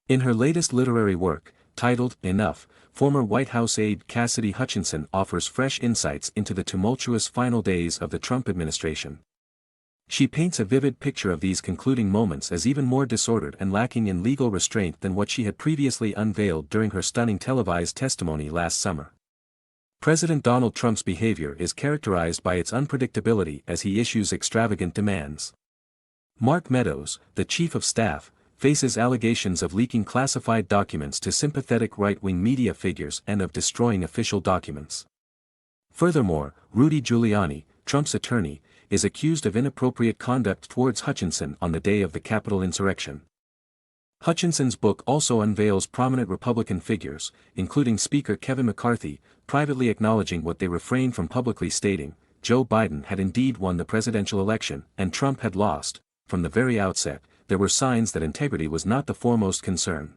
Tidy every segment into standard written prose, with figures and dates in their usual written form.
In her latest literary work, titled Enough, former White House aide Cassidy Hutchinson offers fresh insights into the tumultuous final days of the Trump administration. She paints a vivid picture of these concluding moments as even more disordered and lacking in legal restraint than what she had previously unveiled during her stunning televised testimony last summer. President Donald Trump's behavior is characterized by its unpredictability as he issues extravagant demands. Mark Meadows, the chief of staff, faces allegations of leaking classified documents to sympathetic right-wing media figures and of destroying official documents. Furthermore, Rudy Giuliani, Trump's attorney, is accused of inappropriate conduct towards Hutchinson on the day of the Capitol insurrection. Hutchinson's book also unveils prominent Republican figures, including Speaker Kevin McCarthy, privately acknowledging what they refrained from publicly stating: Joe Biden had indeed won the presidential election and Trump had lost. From the very outset, there were signs that integrity was not the foremost concern.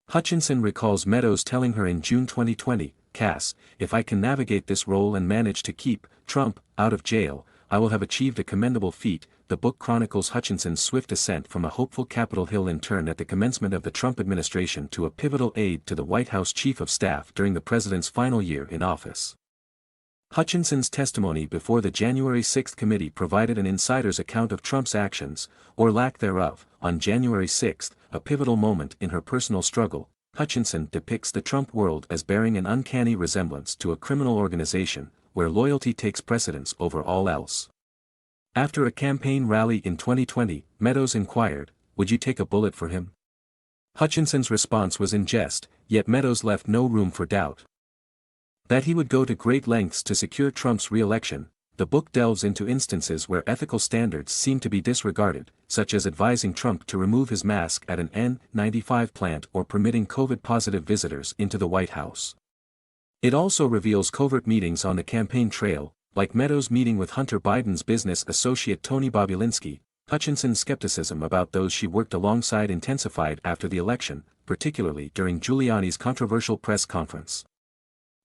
Hutchinson recalls Meadows telling her in June 2020, "Cass, if I can navigate this role and manage to keep Trump out of jail, I will have achieved a commendable feat." The book chronicles Hutchinson's swift ascent from a hopeful Capitol Hill intern at the commencement of the Trump administration to a pivotal aide to the White House chief of staff during the president's final year in office. Hutchinson's testimony before the January 6 committee provided an insider's account of Trump's actions, or lack thereof, on January 6, a pivotal moment in her personal struggle. Hutchinson depicts the Trump world as bearing an uncanny resemblance to a criminal organization, where loyalty takes precedence over all else. After a campaign rally in 2020, Meadows inquired, "Would you take a bullet for him?" Hutchinson's response was in jest, yet Meadows left no room for doubt. That he would go to great lengths to secure Trump's re-election. The book delves into instances where ethical standards seem to be disregarded, such as advising Trump to remove his mask at an N95 plant or permitting COVID-positive visitors into the White House. It also reveals covert meetings on the campaign trail, like Meadows' meeting with Hunter Biden's business associate Tony Bobulinski. Hutchinson's skepticism about those she worked alongside intensified after the election, particularly during Giuliani's controversial press conference.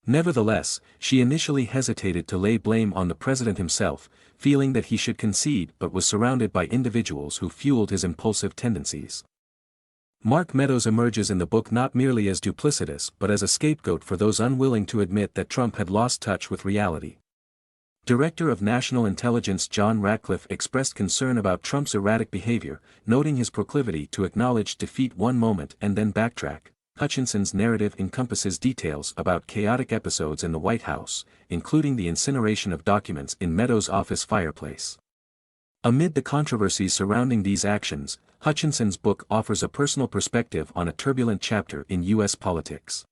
Nevertheless, she initially hesitated to lay blame on the president himself, feeling that he should concede, but was surrounded by individuals who fueled his impulsive tendencies. Mark Meadows emerges in the book not merely as duplicitous but as a scapegoat for those unwilling to admit that Trump had lost touch with reality. Director of National Intelligence John Ratcliffe expressed concern about Trump's erratic behavior, noting his proclivity to acknowledge defeat one moment and then backtrack. Hutchinson's narrative encompasses details about chaotic episodes in the White House, including the incineration of documents in Meadows' office fireplace. Amid the controversies surrounding these actions, Hutchinson's book offers a personal perspective on a turbulent chapter in U.S. politics.